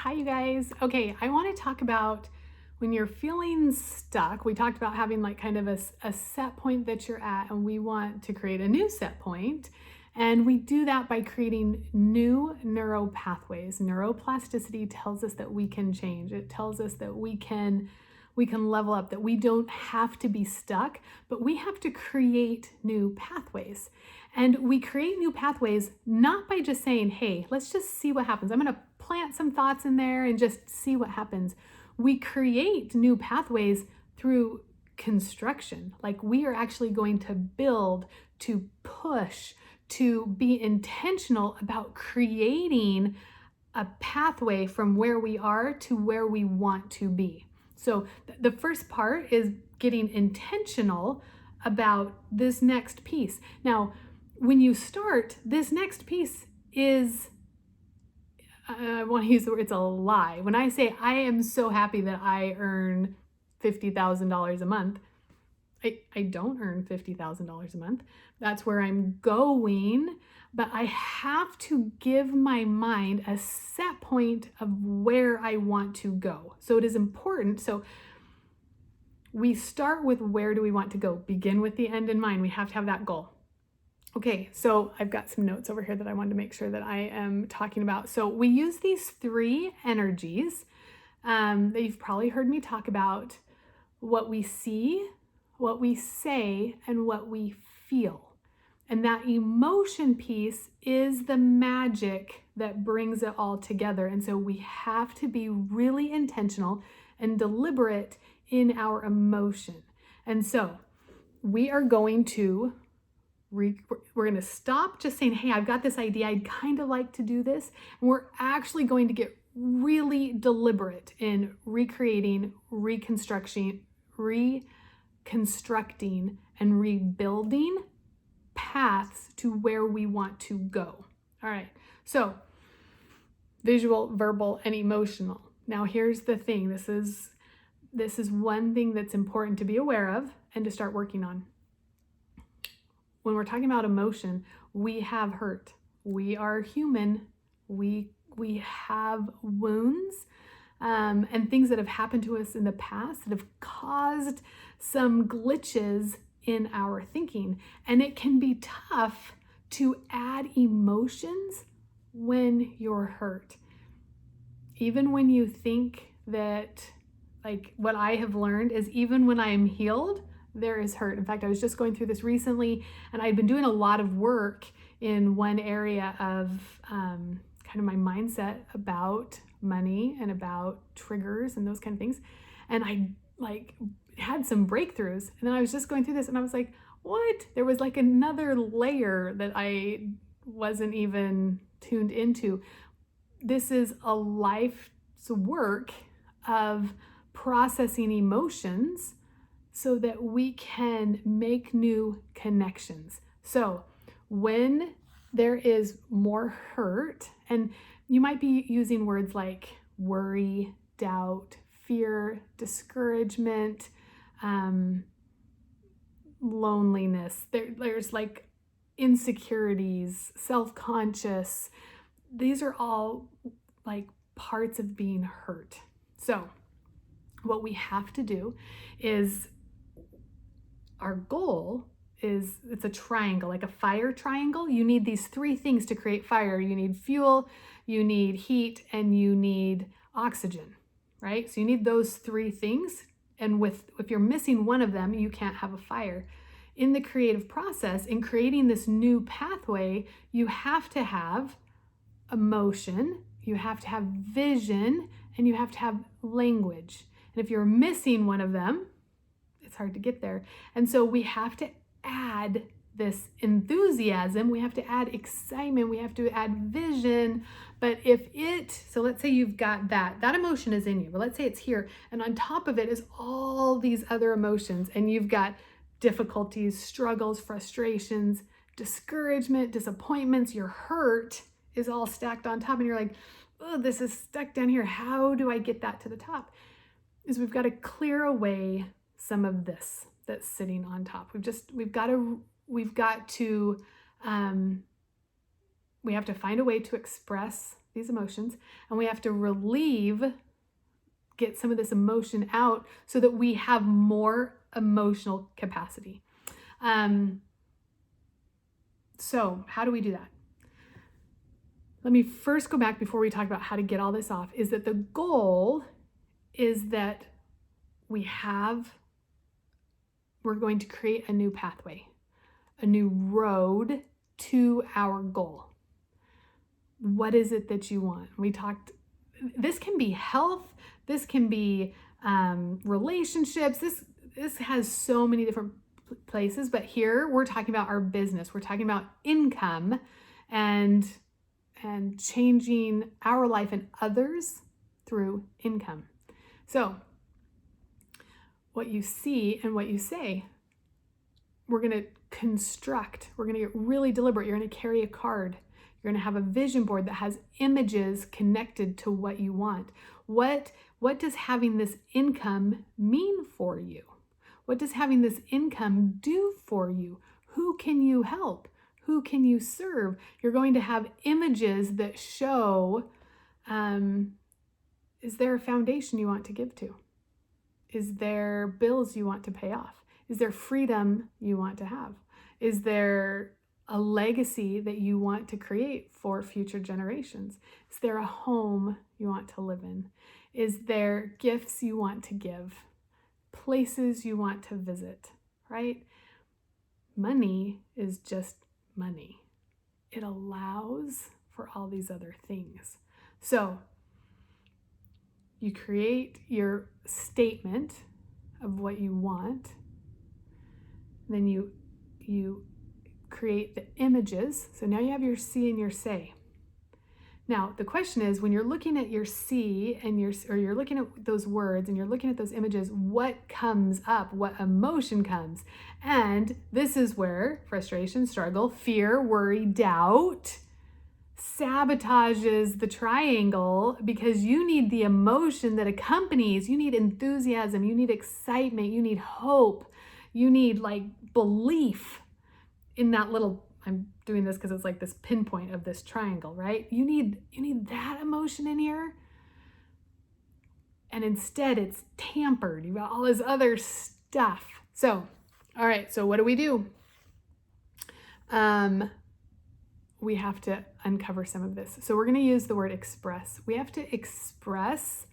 Hi, you guys. Okay, I want to talk about when you're feeling stuck. We talked about having like kind of a set point that you're at, and we want to create a new set point. And we do that by creating new neural pathways. Neuroplasticity tells us that we can change. It tells us that we can level up, that we don't have to be stuck, but we have to create new pathways. And we create new pathways not by just saying, hey, let's just see what happens. I'm going to plant some thoughts in there and just see what happens. We create new pathways through construction. Like we are actually going to build, to push, to be intentional about creating a pathway from where we are to where we want to be. So the first part is getting intentional about this next piece. Now, when you start, this next piece is, I want to use the word, it's a lie. When I say I am so happy that I earn $50,000 a month, I don't earn $50,000 a month. That's where I'm going, but I have to give my mind a set point of where I want to go. So it is important. So we start with where do we want to go? Begin with the end in mind. We have to have that goal. Okay, so I've got some notes over here that I wanted to make sure that I am talking about. So we use these three energies that you've probably heard me talk about: what we see, what we say, and what we feel. And that emotion piece is the magic that brings it all together. And so we have to be really intentional and deliberate in our emotion. And so we are going to we're going to stop just saying, hey, I've got this idea, I'd kind of like to do this. And we're actually going to get really deliberate in recreating, reconstructing, and rebuilding paths to where we want to go. All right, so visual, verbal, and emotional. Now here's the thing. This is one thing that's important to be aware of and to start working on. When we're talking about emotion, we have hurt. We are human. We have wounds and things that have happened to us in the past that have caused some glitches in our thinking. And it can be tough to add emotions when you're hurt. Even when you think that, like what I have learned is even when I am healed, there is hurt. In fact, I was just going through this recently, and I'd been doing a lot of work in one area of kind of my mindset about money and about triggers and those kind of things. And I like had some breakthroughs. And then I was just going through this and I was like, what? There was like another layer that I wasn't even tuned into. This is a life's work of processing emotions so that we can make new connections. So when there is more hurt, and you might be using words like worry, doubt, fear, discouragement, loneliness, there's like insecurities, self-conscious. These are all like parts of being hurt. So what we have to do is, our goal is, it's a triangle, like a fire triangle. You need these three things to create fire. You need fuel, you need heat, and you need oxygen, right? So you need those three things. And if you're missing one of them, you can't have a fire. In the creative process, in creating this new pathway, you have to have emotion, you have to have vision, and you have to have language. And if you're missing one of them, it's hard to get there. And so we have to add this enthusiasm, we have to add excitement, we have to add vision. But so let's say you've got that emotion is in you, but let's say it's here, and on top of it is all these other emotions, and you've got difficulties, struggles, frustrations, discouragement, disappointments, your hurt is all stacked on top, and you're like, oh, this is stuck down here. How do I get that to the top? Is we've got to clear away some of this that's sitting on top. We have to find a way to express these emotions, and we have to get some of this emotion out so that we have more emotional capacity. So how do we do that? Let me first go back before we talk about how to get all this off, is that the goal is that we're going to create a new pathway, a new road to our goal. What is it that you want? This can be health, this can be relationships, this has so many different places, but here we're talking about our business. We're talking about income and changing our life and others through income. So what you see and what you say, we're going to construct. We're going to get really deliberate. You're going to carry a card. You're going to have a vision board that has images connected to what you want. What does having this income mean for you? What does having this income do for you? Who can you help? Who can you serve? You're going to have images that show, is there a foundation you want to give to? Is there bills you want to pay off? Is there freedom you want to have? Is there a legacy that you want to create for future generations? Is there a home you want to live in? Is there gifts you want to give? Places you want to visit, right? Money is just money. It allows for all these other things. So you create your statement of what you want. Then you create the images. So now you have your see and your say. Now, the question is, when you're looking at your see and you're looking at those words and you're looking at those images, what comes up? What emotion comes? And this is where frustration, struggle, fear, worry, doubt sabotages the triangle, because you need the emotion that accompanies. You need enthusiasm, you need excitement, you need hope, you need belief in that little, I'm doing this because it's like this pinpoint of this triangle, right? You need that emotion in here. And instead it's tampered. You've got all this other stuff. So, all right, so what do? We have to uncover some of this. So we're going to use the word express. We have to express,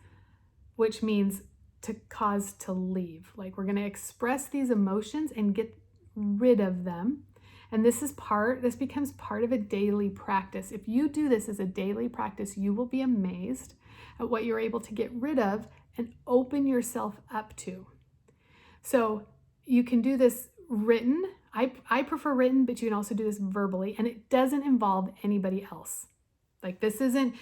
which means to cause to leave. We're going to express these emotions and get rid of them. And this becomes part of a daily practice. If you do this as a daily practice, you will be amazed at what you're able to get rid of and open yourself up to. So you can do this written. I prefer written, but you can also do this verbally, and it doesn't involve anybody else. This isn't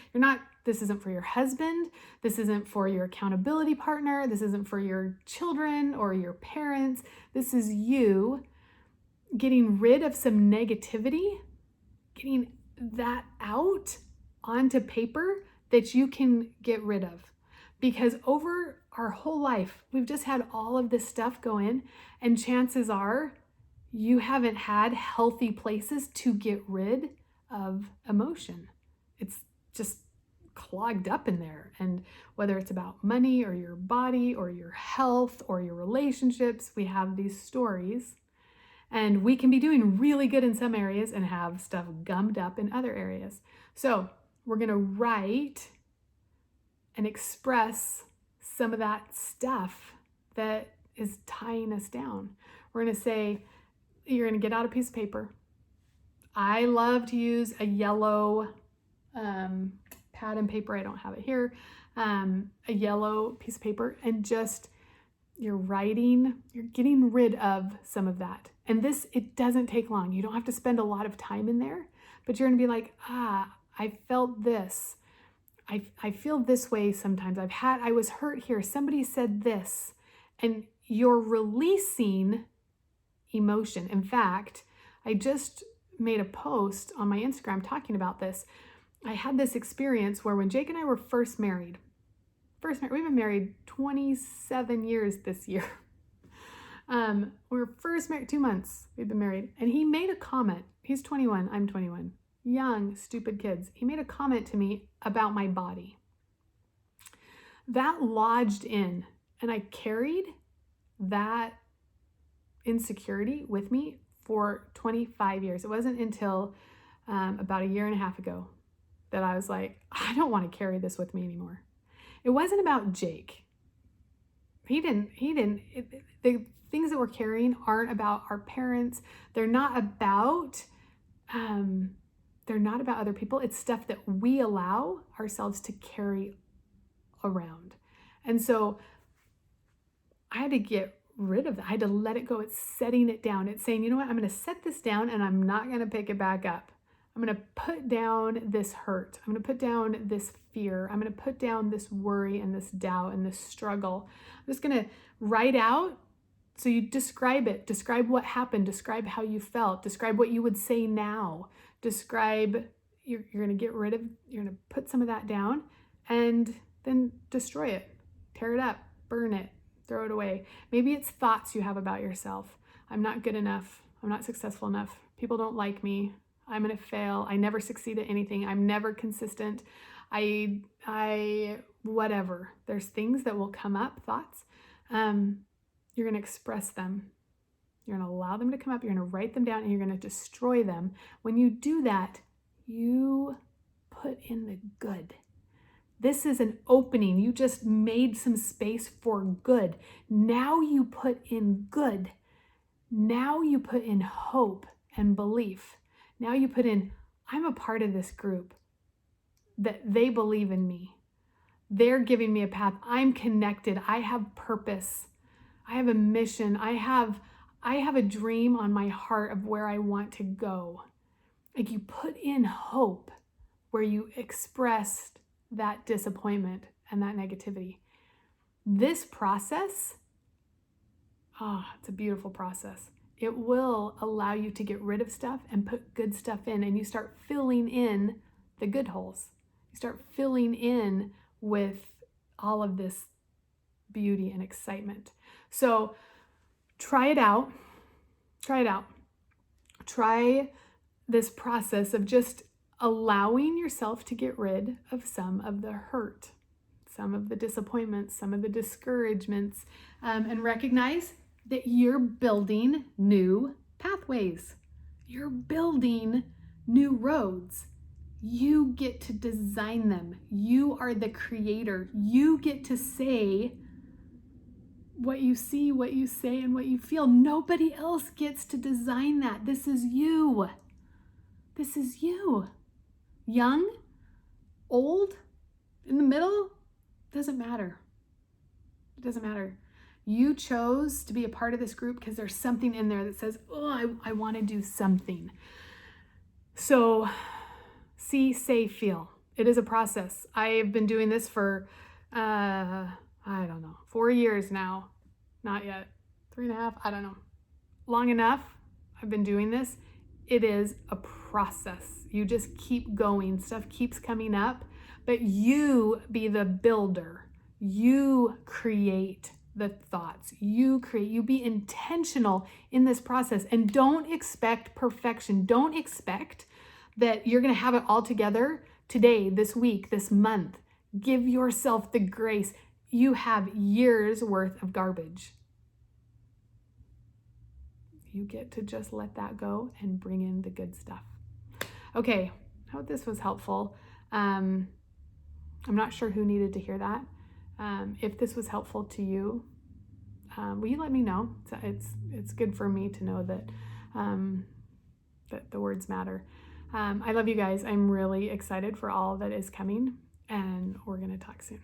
for your husband. This isn't for your accountability partner. This isn't for your children or your parents. This is you getting rid of some negativity, getting that out onto paper that you can get rid of. Because over our whole life, we've just had all of this stuff go in, and chances are you haven't had healthy places to get rid of emotion. It's just clogged up in there. And whether it's about money or your body or your health or your relationships, we have these stories. And we can be doing really good in some areas and have stuff gummed up in other areas. So we're going to write and express some of that stuff that is tying us down. We're going to say, you're going to get out a piece of paper. I love to use a yellow pad and paper. I don't have it here. A yellow piece of paper, and just you're getting rid of some of that. And it doesn't take long. You don't have to spend a lot of time in there, but you're going to be like, I felt this. I feel this way sometimes. I was hurt here. Somebody said this, and you're releasing emotion. In fact, I just made a post on my Instagram talking about this. I had this experience where when Jake and I were first married, we've been married 27 years this year. We were first married 2 months. We'd been married, and he made a comment. He's 21. I'm 21. young, stupid kids. He made a comment to me about my body. That lodged in, and I carried that insecurity with me for 25 years. It wasn't until about a year and a half ago that I was like, I don't want to carry this with me anymore. It wasn't about Jake. The things that we're carrying aren't about our parents. They're not about other people. It's stuff that we allow ourselves to carry around. And so I had to get rid of that. I had to let it go. It's setting it down. It's saying, you know what? I'm going to set this down and I'm not going to pick it back up. I'm going to put down this hurt. I'm going to put down this fear. I'm going to put down this worry and this doubt and this struggle. I'm just going to write out. So you describe it. Describe what happened. Describe how you felt. Describe what you would say now. Describe, you're going to get rid of, you're going to put some of that down and then destroy it. Tear it up. Burn it. Throw it away. Maybe it's thoughts you have about yourself. I'm not good enough. I'm not successful enough. People don't like me. I'm going to fail. I never succeed at anything. I'm never consistent. Whatever. There's things that will come up, thoughts. You're going to express them. You're going to allow them to come up. You're going to write them down and you're going to destroy them. When you do that, you put in the good. This is an opening. You just made some space for good. Now you put in good. Now you put in hope and belief. Now you put in, I'm a part of this group, that they believe in me. They're giving me a path. I'm connected. I have purpose. I have a mission. I have a dream on my heart of where I want to go. Like you put in hope where you expressed that disappointment and that negativity. This process, it's a beautiful process. It will allow you to get rid of stuff and put good stuff in, and you start filling in the good holes. You start filling in with all of this beauty and excitement. So try it out. Try it out. Try this process of just allowing yourself to get rid of some of the hurt, some of the disappointments, some of the discouragements, and recognize that you're building new pathways. You're building new roads. You get to design them. You are the creator. You get to say what you see, what you say, and what you feel. Nobody else gets to design that. This is you. This is you. Young, old, in the middle, doesn't matter. It doesn't matter. You chose to be a part of this group because there's something in there that says, oh, I want to do something. So see, say, feel. It is a process. I've been doing this for, 4 years now. Not yet. 3.5, I don't know. Long enough. I've been doing this. It is a process. You just keep going. Stuff keeps coming up, but you be the builder. You create the thoughts. You be intentional in this process, and don't expect perfection. Don't expect that you're going to have it all together today, this week, this month. Give yourself the grace. You have years worth of garbage. You get to just let that go and bring in the good stuff. Okay, I hope this was helpful. I'm not sure who needed to hear that. If this was helpful to you, will you let me know? It's good for me to know that that the words matter. I love you guys. I'm really excited for all that is coming, and we're going to talk soon.